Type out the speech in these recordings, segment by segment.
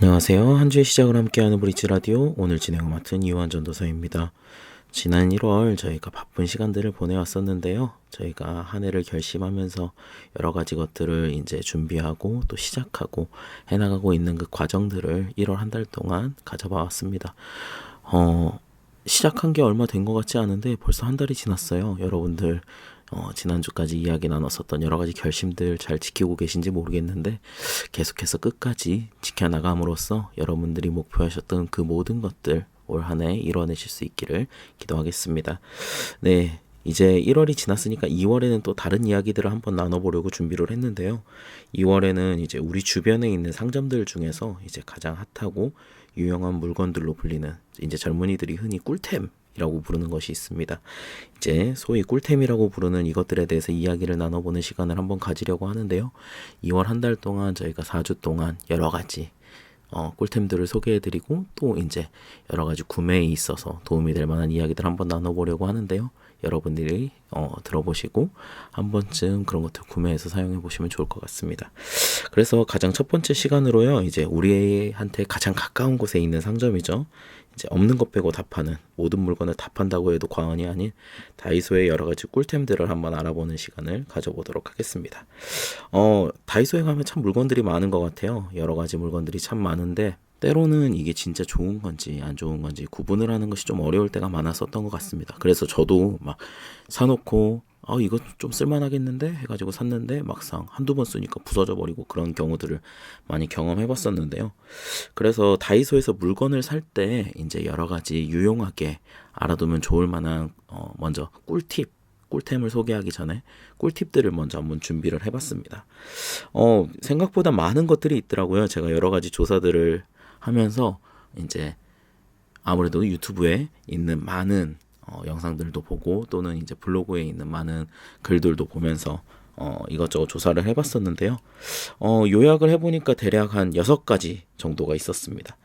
안녕하세요. 한 주의 시작을 함께하는 브릿지 라디오, 오늘 진행을 맡은 이완 전도사입니다. 지난 1월 저희가 바쁜 시간들을 보내왔었는데요. 저희가 한 해를 결심하면서 여러 가지 것들을 이제 준비하고 또 시작하고 해나가고 있는 그 과정들을 1월 한 달 동안 가져봐 왔습니다. 시작한 게 얼마 된 것 같지 않은데 벌써 한 달이 지났어요. 여러분들 지난주까지 이야기 나눴었던 여러 가지 결심들 잘 지키고 계신지 모르겠는데 계속해서 끝까지 지켜나감으로써 여러분들이 목표하셨던 그 모든 것들 올 한 해 이뤄내실 수 있기를 기도하겠습니다. 네. 이제 1월이 지났으니까 2월에는 또 다른 이야기들을 한번 나눠보려고 준비를 했는데요. 2월에는 이제 우리 주변에 있는 상점들 중에서 이제 가장 핫하고 유용한 물건들로 불리는 이제 젊은이들이 흔히 꿀템이라고 부르는 것이 있습니다. 이제 소위 꿀템이라고 부르는 이것들에 대해서 이야기를 나눠보는 시간을 한번 가지려고 하는데요. 2월 한 달 동안 저희가 4주 동안 여러 가지 꿀템들을 소개해드리고 또 이제 여러 가지 구매에 있어서 도움이 될 만한 이야기들 한번 나눠보려고 하는데요. 여러분들이 들어보시고 한 번쯤 그런 것들 구매해서 사용해 보시면 좋을 것 같습니다. 그래서 가장 첫 번째 시간으로요, 이제 우리한테 가장 가까운 곳에 있는 상점이죠. 이제 없는 것 빼고 다 파는, 모든 물건을 다 판다고 해도 과언이 아닌 다이소의 여러 가지 꿀템들을 한번 알아보는 시간을 가져보도록 하겠습니다. 다이소에 가면 참 물건들이 많은 것 같아요. 여러 가지 물건들이 참 많은데 때로는 이게 진짜 좋은 건지 안 좋은 건지 구분을 하는 것이 좀 어려울 때가 많았었던 것 같습니다. 그래서 저도 막 사놓고 이거 좀 쓸만하겠는데 해가지고 샀는데 막상 한두 번 쓰니까 부서져 버리고 그런 경우들을 많이 경험해 봤었는데요. 그래서 다이소에서 물건을 살 때 이제 여러 가지 유용하게 알아두면 좋을 만한 먼저 꿀템을 소개하기 전에 꿀팁들을 먼저 한번 준비를 해봤습니다. 생각보다 많은 것들이 있더라고요. 제가 여러 가지 조사들을 하면서 이제 아무래도 유튜브에 있는 많은 영상들도 보고 또는 이제 블로그에 있는 많은 글들도 보면서 이것저것 조사를 해봤었는데요. 요약을 해보니까 대략 한 6가지 정도가 있었습니다.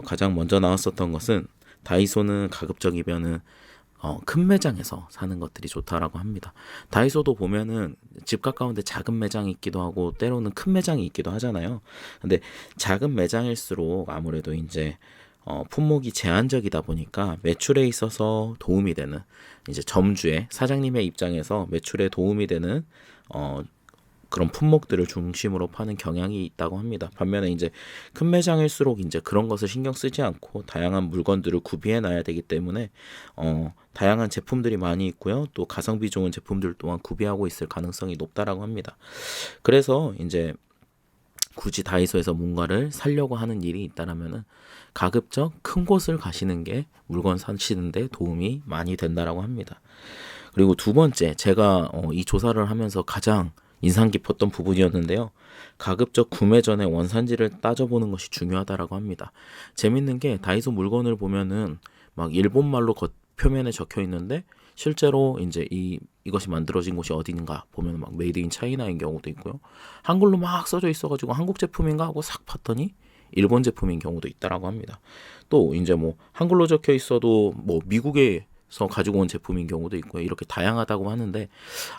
가장 먼저 나왔었던 것은 다이소는 가급적이면은 큰 매장에서 사는 것들이 좋다라고 합니다. 다이소도 보면은 집 가까운데 작은 매장이 있기도 하고 때로는 큰 매장이 있기도 하잖아요. 근데 작은 매장일수록 아무래도 이제 품목이 제한적이다 보니까 매출에 있어서 도움이 되는 이제 점주의 사장님의 입장에서 매출에 도움이 되는 그런 품목들을 중심으로 파는 경향이 있다고 합니다. 반면에 이제 큰 매장일수록 이제 그런 것을 신경 쓰지 않고 다양한 물건들을 구비해 놔야 되기 때문에 다양한 제품들이 많이 있고요. 또 가성비 좋은 제품들 또한 구비하고 있을 가능성이 높다라고 합니다. 그래서 이제 굳이 다이소에서 뭔가를 사려고 하는 일이 있다라면은 가급적 큰 곳을 가시는 게 물건 사시는데 도움이 많이 된다라고 합니다. 그리고 두 번째, 제가 이 조사를 하면서 가장 인상 깊었던 부분이었는데요. 가급적 구매 전에 원산지를 따져보는 것이 중요하다라고 합니다. 재밌는 게 다이소 물건을 보면은 막 일본말로 표면에 적혀 있는데 실제로 이제 이것이 만들어진 곳이 어디인가 보면 막 메이드 인 차이나인 경우도 있고요. 한글로 막 써져 있어가지고 한국 제품인가 하고 싹 봤더니 일본 제품인 경우도 있다라고 합니다. 또 이제 뭐 한글로 적혀 있어도 뭐 미국에서 가지고 온 제품인 경우도 있고요. 이렇게 다양하다고 하는데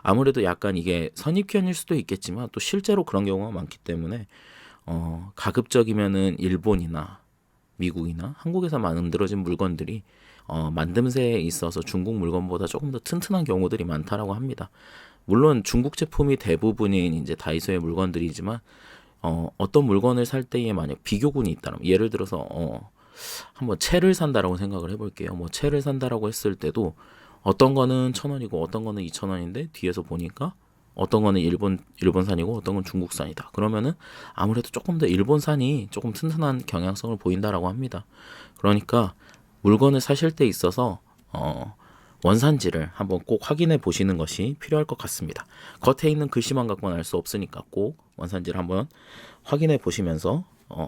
아무래도 약간 이게 선입견일 수도 있겠지만 또 실제로 그런 경우가 많기 때문에 가급적이면은 일본이나 미국이나 한국에서 만들어진 물건들이 만듦새에 있어서 중국 물건보다 조금 더 튼튼한 경우들이 많다라고 합니다. 물론 중국 제품이 대부분인 이제 다이소의 물건들이지만 어떤 물건을 살 때에 만약 비교군이 있다면 예를 들어서 한번 채를 산다라고 생각을 해볼게요. 뭐 채를 산다라고 했을 때도 어떤 거는 1,000원이고 어떤 거는 2,000원인데 뒤에서 보니까 어떤 거는 일본산이고 어떤 건 중국산이다. 그러면은 아무래도 조금 더 일본산이 조금 튼튼한 경향성을 보인다라고 합니다. 그러니까 물건을 사실 때 있어서 원산지를 한번 꼭 확인해 보시는 것이 필요할 것 같습니다. 겉에 있는 글씨만 갖고는 알 수 없으니까 꼭 원산지를 한번 확인해 보시면서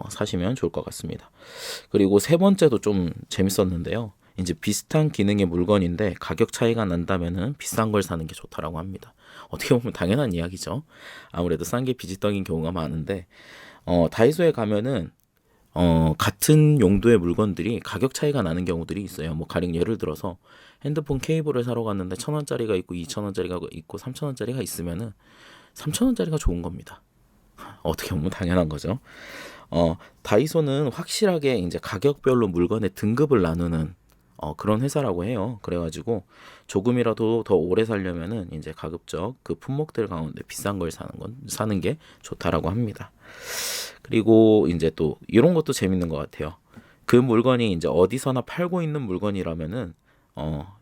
사시면 좋을 것 같습니다. 그리고 세 번째도 좀 재밌었는데요. 이제 비슷한 기능의 물건인데 가격 차이가 난다면은 비싼 걸 사는 게 좋다라고 합니다. 어떻게 보면 당연한 이야기죠. 아무래도 싼 게 비지떡인 경우가 많은데 다이소에 가면은 같은 용도의 물건들이 가격 차이가 나는 경우들이 있어요. 뭐 가령 예를 들어서 핸드폰 케이블을 사러 갔는데 1,000원짜리가 있고 2,000원짜리가 있고 3,000원짜리가 있으면은 3,000원짜리가 좋은 겁니다. 어떻게 보면 당연한 거죠. 다이소는 확실하게 이제 가격별로 물건의 등급을 나누는 그런 회사라고 해요. 그래가지고 조금이라도 더 오래 살려면은 이제 가급적 그 품목들 가운데 비싼 걸 사는 게 좋다라고 합니다. 그리고 이제 또 이런 것도 재밌는 것 같아요. 그 물건이 이제 어디서나 팔고 있는 물건이라면은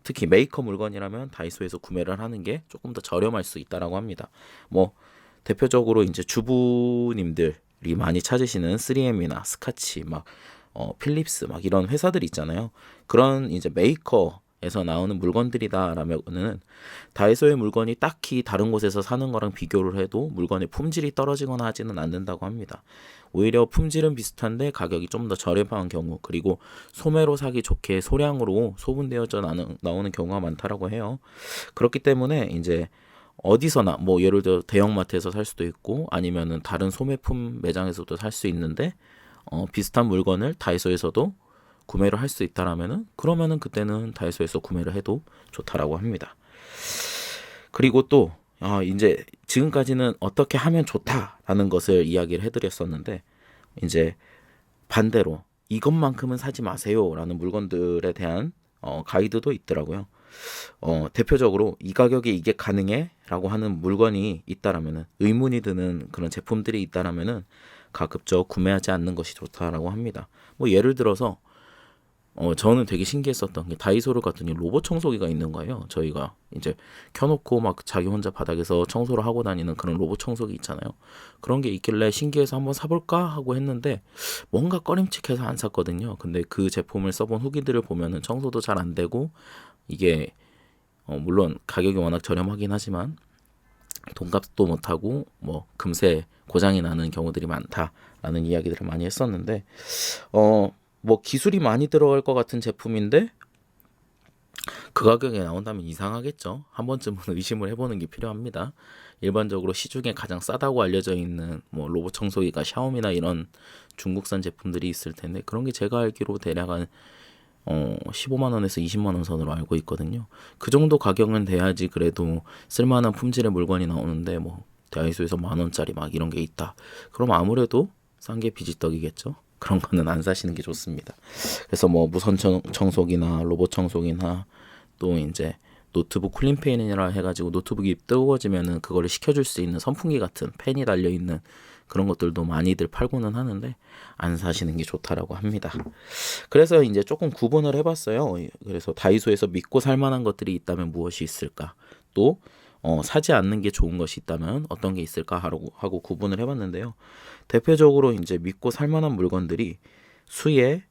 특히 메이커 물건이라면 다이소에서 구매를 하는 게 조금 더 저렴할 수 있다라고 합니다. 뭐 대표적으로 이제 주부님들이 많이 찾으시는 3M이나 스카치 막 필립스 막 이런 회사들 있잖아요. 그런 이제 메이커에서 나오는 물건들이다라면은 다이소의 물건이 딱히 다른 곳에서 사는 거랑 비교를 해도 물건의 품질이 떨어지거나 하지는 않는다고 합니다. 오히려 품질은 비슷한데 가격이 좀 더 저렴한 경우, 그리고 소매로 사기 좋게 소량으로 소분되어져 나오는 경우가 많다라고 해요. 그렇기 때문에 이제 어디서나 뭐 예를 들어 대형마트에서 살 수도 있고 아니면은 다른 소매품 매장에서도 살 수 있는데 비슷한 물건을 다이소에서도 구매를 할 수 있다라면은 그러면은 그때는 다이소에서 구매를 해도 좋다라고 합니다. 그리고 또 이제 지금까지는 어떻게 하면 좋다라는 것을 이야기를 해드렸었는데 이제 반대로 이것만큼은 사지 마세요라는 물건들에 대한 가이드도 있더라고요. 대표적으로 이 가격에 이게 가능해?라고 하는 물건이 있다라면은 의문이 드는 그런 제품들이 있다라면은 가급적 구매하지 않는 것이 좋다라고 합니다. 뭐 예를 들어서 저는 되게 신기했었던 게 다이소를 갔더니 로봇 청소기가 있는 거예요. 저희가 이제 켜놓고 막 자기 혼자 바닥에서 청소를 하고 다니는 그런 로봇 청소기 있잖아요. 그런 게 있길래 신기해서 한번 사볼까 하고 했는데 뭔가 꺼림칙해서 안 샀거든요. 근데 그 제품을 써본 후기들을 보면은 청소도 잘 안 되고 이게 물론 가격이 워낙 저렴하긴 하지만 돈값도 못하고 뭐 금세 고장이 나는 경우들이 많다라는 이야기들을 많이 했었는데 뭐 기술이 많이 들어갈 것 같은 제품인데 그 가격에 나온다면 이상하겠죠. 한 번쯤은 의심을 해보는 게 필요합니다. 일반적으로 시중에 가장 싸다고 알려져 있는 뭐 로봇 청소기가 샤오미나 이런 중국산 제품들이 있을 텐데 그런 게 제가 알기로 대략 한 15만 원에서 20만 원 선으로 알고 있거든요. 그 정도 가격은 돼야지 그래도 쓸만한 품질의 물건이 나오는데 뭐 다이소에서 만 원짜리 막 이런 게 있다. 그럼 아무래도 싼 게 비지떡이겠죠. 그런 거는 안 사시는 게 좋습니다. 그래서 뭐 무선 청소기나 로봇 청소기나 또 이제 노트북 쿨링팬이라 해가지고 노트북이 뜨거워지면은 그거를 식혀줄 수 있는 선풍기 같은 팬이 달려 있는 그런 것들도 많이들 팔고는 하는데 안 사시는 게 좋다라고 합니다. 그래서 이제 조금 구분을 해봤어요. 그래서 다이소에서 믿고 살 만한 것들이 있다면 무엇이 있을까? 또 사지 않는 게 좋은 것이 있다면 어떤 게 있을까 하고 구분을 해봤는데요. 대표적으로 이제 믿고 살 만한 물건들이 수예,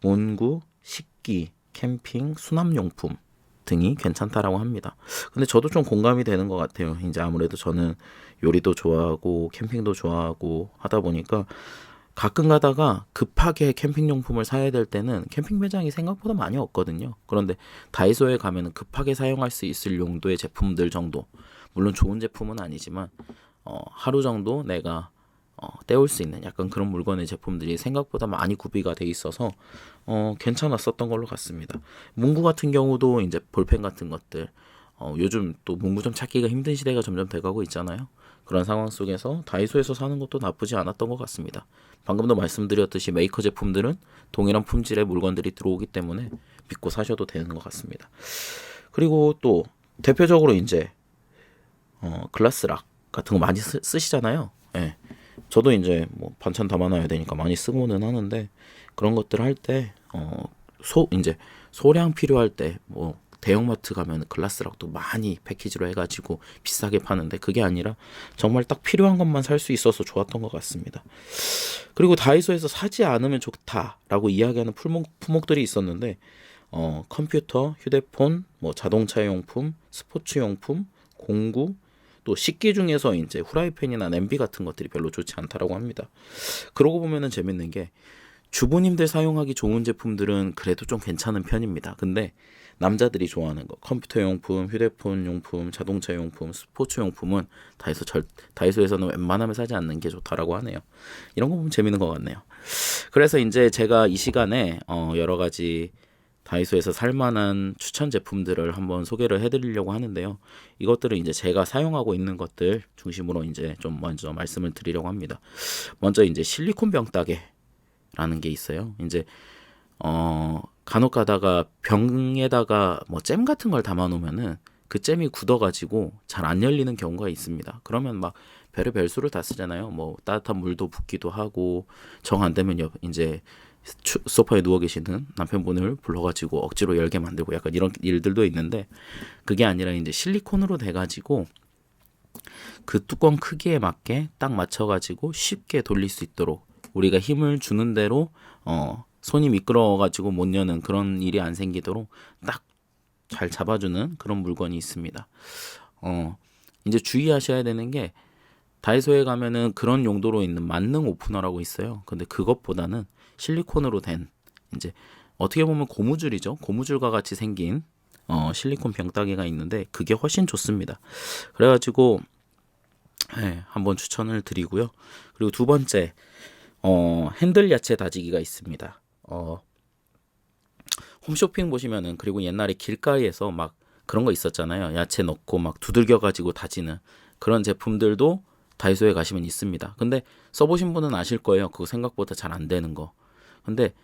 문구, 식기, 캠핑, 수납용품 등이 괜찮다라고 합니다. 근데 저도 좀 공감이 되는 것 같아요. 이제 아무래도 저는 요리도 좋아하고 캠핑도 좋아하고 하다 보니까 가끔 가다가 급하게 캠핑용품을 사야 될 때는 캠핑 매장이 생각보다 많이 없거든요. 그런데 다이소에 가면 급하게 사용할 수 있을 용도의 제품들 정도, 물론 좋은 제품은 아니지만 하루 정도 내가 때울 수 있는 약간 그런 물건의 제품들이 생각보다 많이 구비가 돼 있어서 괜찮았었던 걸로 같습니다. 문구 같은 경우도 이제 볼펜 같은 것들 요즘 또 문구점 찾기가 힘든 시대가 점점 돼가고 있잖아요. 그런 상황 속에서 다이소에서 사는 것도 나쁘지 않았던 것 같습니다. 방금도 말씀드렸듯이 메이커 제품들은 동일한 품질의 물건들이 들어오기 때문에 믿고 사셔도 되는 것 같습니다. 그리고 또 대표적으로 이제 글라스락 같은 거 많이 쓰시잖아요. 예. 저도 이제 뭐 반찬 담아놔야 되니까 많이 쓰고는 하는데 그런 것들 할 때 이제 소량 필요할 때 뭐 대형마트 가면 글라스락도 많이 패키지로 해가지고 비싸게 파는데 그게 아니라 정말 딱 필요한 것만 살 수 있어서 좋았던 것 같습니다. 그리고 다이소에서 사지 않으면 좋다라고 이야기하는 품목들이 있었는데 컴퓨터, 휴대폰, 뭐 자동차 용품, 스포츠 용품, 공구, 또 식기 중에서 이제 후라이팬이나 냄비 같은 것들이 별로 좋지 않다라고 합니다. 그러고 보면은 재밌는 게 주부님들 사용하기 좋은 제품들은 그래도 좀 괜찮은 편입니다. 근데 남자들이 좋아하는 거 컴퓨터 용품, 휴대폰 용품, 자동차 용품, 스포츠 용품은 다이소에서는 웬만하면 사지 않는 게 좋다라고 하네요. 이런 거 보면 재밌는 것 같네요. 그래서 이제 제가 이 시간에 여러 가지 다이소에서 살만한 추천 제품들을 한번 소개를 해드리려고 하는데요. 이것들은 이제 제가 사용하고 있는 것들 중심으로 이제 좀 먼저 말씀을 드리려고 합니다. 먼저 이제 실리콘 병따개라는 게 있어요. 이제 간혹 가다가 병에다가 뭐 잼 같은 걸 담아 놓으면은 그 잼이 굳어가지고 잘 안 열리는 경우가 있습니다. 그러면 막 별의별 수를 다 쓰잖아요. 뭐 따뜻한 물도 붓기도 하고 정 안 되면 이제 소파에 누워 계시는 남편분을 불러가지고 억지로 열게 만들고 약간 이런 일들도 있는데, 그게 아니라 이제 실리콘으로 돼가지고 그 뚜껑 크기에 맞게 딱 맞춰가지고 쉽게 돌릴 수 있도록 우리가 힘을 주는 대로 손이 미끄러워가지고 못 여는 그런 일이 안 생기도록 딱 잘 잡아주는 그런 물건이 있습니다. 이제 주의하셔야 되는 게, 다이소에 가면은 그런 용도로 있는 만능 오프너라고 있어요. 근데 그것보다는 실리콘으로 된, 이제 어떻게 보면 고무줄이죠. 고무줄과 같이 생긴 실리콘 병따개가 있는데 그게 훨씬 좋습니다. 그래가지고 한번 추천을 드리고요. 그리고 두 번째, 핸들 야채 다지기가 있습니다. 홈쇼핑 보시면은, 그리고 옛날에 길가에서 막 그런 거 있었잖아요. 야채 넣고 막 두들겨 가지고 다지는 그런 제품들도 다이소에 가시면 있습니다. 근데 써보신 분은 아실 거예요. 그거 생각보다 잘 안 되는 거. 근데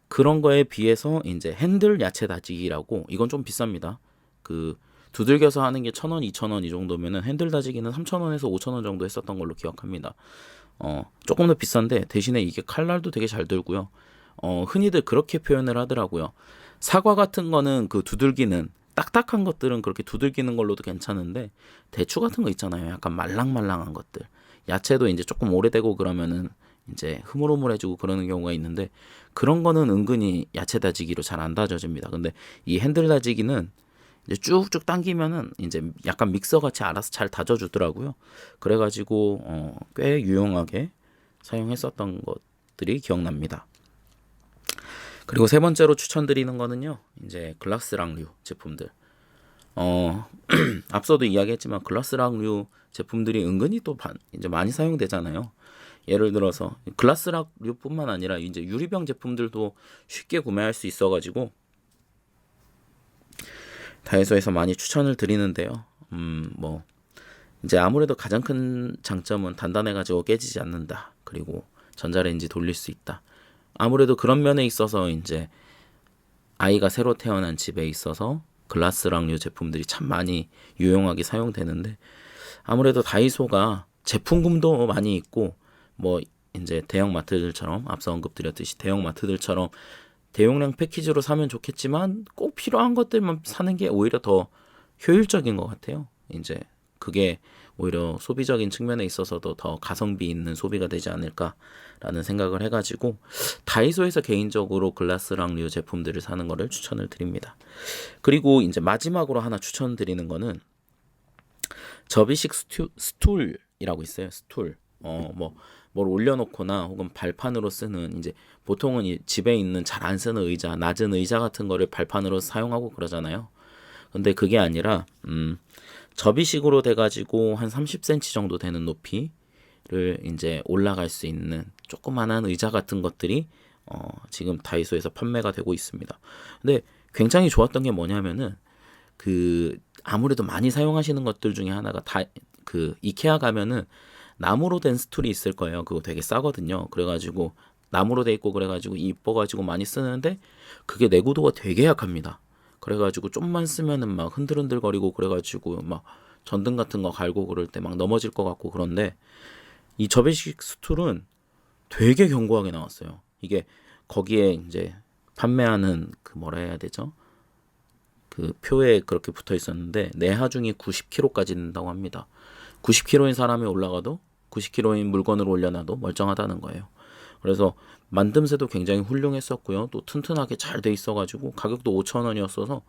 그런 거에 비해서 이제 핸들 야채 다지기라고, 이건 좀 비쌉니다. 그 두들겨서 하는 게 1,000원, 2,000원 이 정도면은 핸들 다지기는 3,000원에서 5,000원 정도 했었던 걸로 기억합니다. 조금 더 비싼데 대신에 이게 칼날도 되게 잘 들고요. 흔히들 그렇게 표현을 하더라고요. 사과 같은 거는 그 두들기는, 딱딱한 것들은 그렇게 두들기는 걸로도 괜찮은데, 대추 같은 거 있잖아요. 약간 말랑말랑한 것들. 야채도 이제 조금 오래되고 그러면은 이제 흐물흐물해지고 그러는 경우가 있는데, 그런 거는 은근히 야채 다지기로 잘 안 다져집니다. 근데 이 핸들 다지기는 이제 쭉쭉 당기면은 이제 약간 믹서 같이 알아서 잘 다져주더라고요. 그래가지고 꽤 유용하게 사용했었던 것들이 기억납니다. 그리고 세 번째로 추천드리는 거는요, 이제 글라스랑류 제품들. 앞서도 이야기했지만 글라스랑류 제품들이 은근히 또 이제 많이 사용되잖아요. 예를 들어서 글라스랑류뿐만 아니라 이제 유리병 제품들도 쉽게 구매할 수 있어가지고 다이소에서 많이 추천을 드리는데요. 뭐 이제 아무래도 가장 큰 장점은 단단해가지고 깨지지 않는다. 그리고 전자레인지 돌릴 수 있다. 아무래도 그런 면에 있어서 이제 아이가 새로 태어난 집에 있어서 글라스랑류 제품들이 참 많이 유용하게 사용되는데, 아무래도 다이소가 제품군도 많이 있고, 뭐 이제 대형 마트들처럼, 앞서 언급드렸듯이 대형 마트들처럼 대용량 패키지로 사면 좋겠지만 꼭 필요한 것들만 사는 게 오히려 더 효율적인 것 같아요. 이제 그게 오히려 소비적인 측면에 있어서도 더 가성비 있는 소비가 되지 않을까라는 생각을 해가지고 다이소에서 개인적으로 글라스랑류 제품들을 사는 거를 추천을 드립니다. 그리고 이제 마지막으로 하나 추천드리는 거는 접이식 스툴이라고 있어요. 스툴. 뭘 올려놓거나 혹은 발판으로 쓰는, 이제 보통은 이 집에 있는 잘 안 쓰는 의자, 낮은 의자 같은 거를 발판으로 사용하고 그러잖아요. 근데 그게 아니라 접이식으로 돼가지고 한 30cm 정도 되는 높이를 이제 올라갈 수 있는 조그만한 의자 같은 것들이 지금 다이소에서 판매가 되고 있습니다. 근데 굉장히 좋았던 게 뭐냐면은, 그 아무래도 많이 사용하시는 것들 중에 하나가 그 이케아 가면은 나무로 된 스툴이 있을 거예요. 그거 되게 싸거든요. 그래가지고 나무로 돼 있고 그래가지고 이뻐가지고 많이 쓰는데, 그게 내구도가 되게 약합니다. 그래가지고 좀만 쓰면은 막 흔들흔들거리고 그래가지고 막 전등 같은 거 갈고 그럴 때 막 넘어질 것 같고, 그런데 이 접이식 스툴은 되게 견고하게 나왔어요. 이게 거기에 이제 판매하는 그 뭐라 해야 되죠? 그 표에 그렇게 붙어 있었는데 내하중이 90kg까지 된다고 합니다. 90kg인 사람이 올라가도 90kg인 물건을 올려놔도 멀쩡하다는 거예요. 그래서 만듦새도 굉장히 훌륭했었고요. 또 튼튼하게 잘 돼 있어가지고 가격도 5,000원이었어서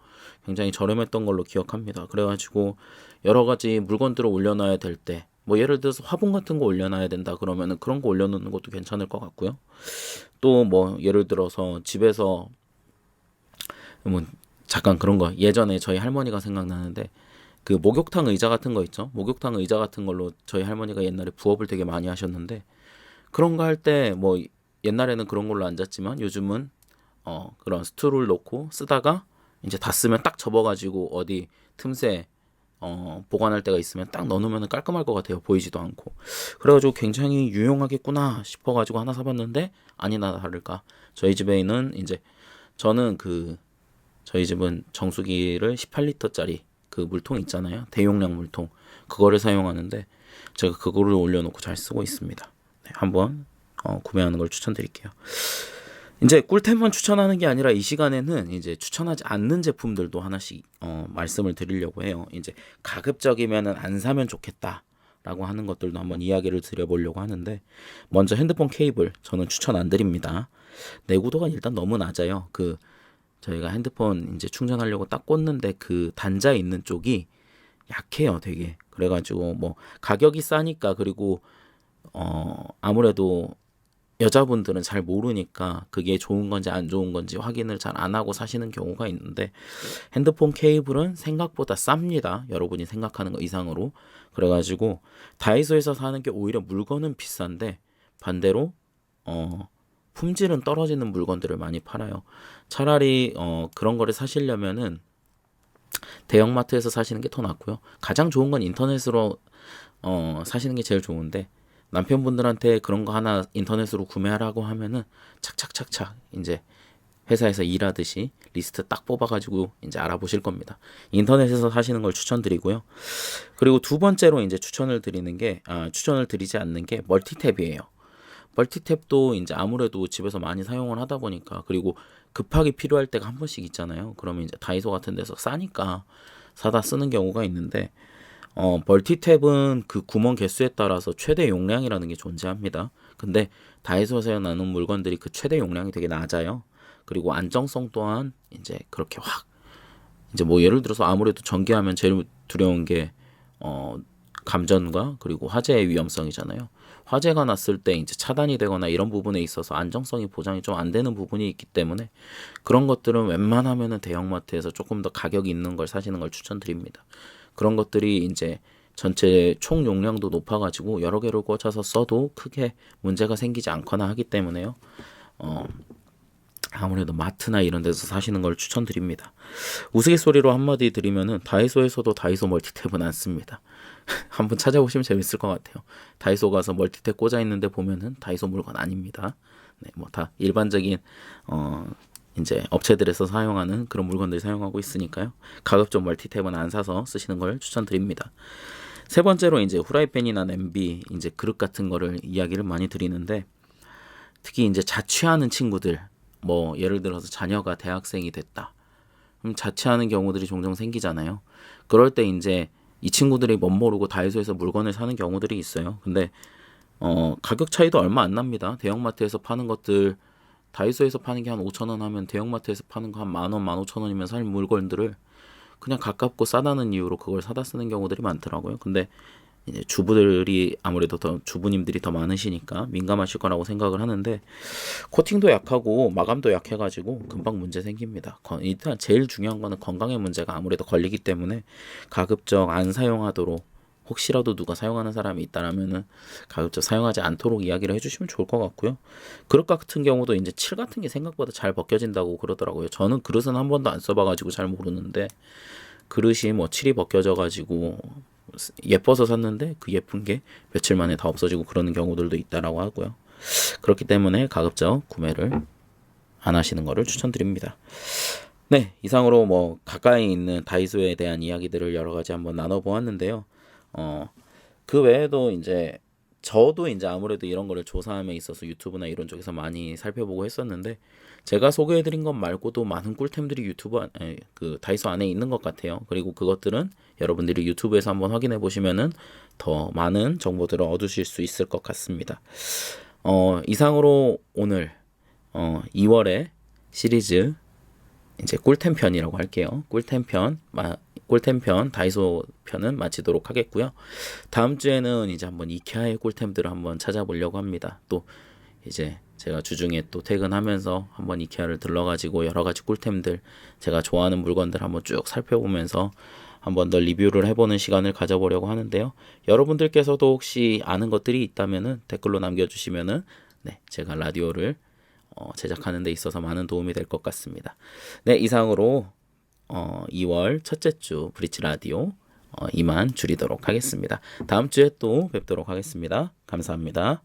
굉장히 저렴했던 걸로 기억합니다. 그래가지고 여러 가지 물건들을 올려놔야 될 때, 뭐 예를 들어서 화분 같은 거 올려놔야 된다 그러면은 그런 거 올려놓는 것도 괜찮을 것 같고요. 또 뭐 예를 들어서 집에서 뭐 잠깐 그런 거, 예전에 저희 할머니가 생각나는데, 그 목욕탕 의자 같은 거 있죠. 목욕탕 의자 같은 걸로 저희 할머니가 옛날에 부업을 되게 많이 하셨는데, 그런 거 할 때 뭐 옛날에는 그런 걸로 앉았지만 요즘은 그런 스투를 놓고 쓰다가 이제 다 쓰면 딱 접어가지고 어디 틈새 보관할 때가 있으면 딱 넣어놓으면 깔끔할 것 같아요. 보이지도 않고. 그래가지고 굉장히 유용하겠구나 싶어가지고 하나 사봤는데 아니나 다를까 저희 집에는 이제 저는 저희 집은 정수기를 18리터짜리 그 물통 있잖아요. 대용량 물통 그거를 사용하는데 제가 그거를 올려놓고 잘 쓰고 있습니다. 네, 한번 구매하는 걸 추천드릴게요. 이제 꿀템만 추천하는 게 아니라 이 시간에는 이제 추천하지 않는 제품들도 하나씩 말씀을 드리려고 해요. 이제 가급적이면은 안 사면 좋겠다라고 하는 것들도 한번 이야기를 드려보려고 하는데 먼저 핸드폰 케이블 저는 추천 안 드립니다. 내구도가 일단 너무 낮아요. 저희가 핸드폰 이제 충전하려고 딱 꽂는데 그 단자 있는 쪽이 약해요, 되게. 그래가지고 뭐 가격이 싸니까 그리고 아무래도 여자분들은 잘 모르니까 그게 좋은 건지 안 좋은 건지 확인을 잘 안 하고 사시는 경우가 있는데 핸드폰 케이블은 생각보다 쌉니다. 여러분이 생각하는 거 이상으로. 그래가지고 다이소에서 사는 게 오히려 물건은 비싼데 반대로 품질은 떨어지는 물건들을 많이 팔아요. 차라리 그런 거를 사시려면은 대형마트에서 사시는 게 더 낫고요. 가장 좋은 건 인터넷으로 사시는 게 제일 좋은데 남편분들한테 그런 거 하나 인터넷으로 구매하라고 하면은 착착착착 이제 회사에서 일하듯이 리스트 딱 뽑아가지고 이제 알아보실 겁니다. 인터넷에서 사시는 걸 추천드리고요. 그리고 두 번째로 이제 추천을 드리지 않는 게 멀티탭이에요. 멀티탭도 이제 아무래도 집에서 많이 사용을 하다 보니까 그리고 급하게 필요할 때가 한 번씩 있잖아요. 그러면 이제 다이소 같은 데서 싸니까 사다 쓰는 경우가 있는데 멀티탭은 그 구멍 개수에 따라서 최대 용량이라는 게 존재합니다. 근데 다이소에서 나는 물건들이 그 최대 용량이 되게 낮아요. 그리고 안정성 또한 이제 그렇게 이제 뭐 예를 들어서 아무래도 전기하면 제일 두려운 게 감전과 그리고 화재의 위험성이잖아요. 화재가 났을 때 이제 차단이 되거나 이런 부분에 있어서 안정성이 보장이 좀 안 되는 부분이 있기 때문에 그런 것들은 웬만하면은 대형마트에서 조금 더 가격이 있는 걸 사시는 걸 추천드립니다. 그런 것들이 이제 전체 총 용량도 높아가지고 여러 개를 꽂아서 써도 크게 문제가 생기지 않거나 하기 때문에요. 아무래도 마트나 이런 데서 사시는 걸 추천드립니다. 우스갯소리로 한마디 드리면은 다이소에서도 다이소 멀티탭은 안 씁니다. 한번 찾아보시면 재밌을 것 같아요. 다이소 가서 멀티탭 꽂아 있는데 보면은 다이소 물건 아닙니다. 네, 뭐 다 일반적인 이제 업체들에서 사용하는 그런 물건들 사용하고 있으니까요. 가급적 멀티탭은 안 사서 쓰시는 걸 추천드립니다. 세 번째로 이제 후라이팬이나 냄비, 이제 그릇 같은 거를 이야기를 많이 드리는데 특히 이제 자취하는 친구들, 뭐 예를 들어서 자녀가 대학생이 됐다. 그럼 자취하는 경우들이 종종 생기잖아요. 그럴 때 이제 이 친구들이 멋모르고 다이소에서 물건을 사는 경우들이 있어요. 근데 가격 차이도 얼마 안 납니다. 대형마트에서 파는 것들 다이소에서 파는 게 한 5,000원 하면 대형마트에서 파는 거 한 10,000원, 15,000원이면 살 물건들을 그냥 가깝고 싸다는 이유로 그걸 사다 쓰는 경우들이 많더라고요. 근데 이제 주부들이 아무래도 주부님들이 더 많으시니까 민감하실 거라고 생각을 하는데 코팅도 약하고 마감도 약해가지고 금방 문제 생깁니다. 일단 제일 중요한 거는 건강의 문제가 아무래도 걸리기 때문에 가급적 안 사용하도록 혹시라도 누가 사용하는 사람이 있다라면은 가급적 사용하지 않도록 이야기를 해주시면 좋을 것 같고요. 그릇 같은 경우도 이제 칠 같은 게 생각보다 잘 벗겨진다고 그러더라고요. 저는 그릇은 한 번도 안 써봐가지고 잘 모르는데 그릇이 뭐 칠이 벗겨져가지고 예뻐서 샀는데 그 예쁜 게 며칠 만에 다 없어지고 그러는 경우들도 있다라고 하고요. 그렇기 때문에 가급적 구매를 안 하시는 거를 추천드립니다. 네, 이상으로 뭐 가까이 있는 다이소에 대한 이야기들을 여러 가지 한번 나눠보았는데요. 그 외에도 이제 저도 이제 아무래도 이런 거를 조사함에 있어서 유튜브나 이런 쪽에서 많이 살펴보고 했었는데 제가 소개해드린 것 말고도 많은 꿀템들이 그 다이소 안에 있는 것 같아요. 그리고 그것들은 여러분들이 유튜브에서 한번 확인해 보시면은 더 많은 정보들을 얻으실 수 있을 것 같습니다. 이상으로 오늘 2월의 시리즈 이제 꿀템 편이라고 할게요. 꿀템 편 다이소 편은 마치도록 하겠고요. 다음 주에는 이제 한번 이케아의 꿀템들을 한번 찾아보려고 합니다. 또 이제 제가 주중에 또 퇴근하면서 한번 이케아를 들러가지고 여러 가지 꿀템들 제가 좋아하는 물건들 한번 쭉 살펴보면서 한번 더 리뷰를 해보는 시간을 가져보려고 하는데요. 여러분들께서도 혹시 아는 것들이 있다면은 댓글로 남겨주시면은 네, 제가 라디오를 제작하는 데 있어서 많은 도움이 될 것 같습니다. 네, 이상으로 2월 첫째 주 브릿지 라디오 이만 줄이도록 하겠습니다. 다음 주에 또 뵙도록 하겠습니다. 감사합니다.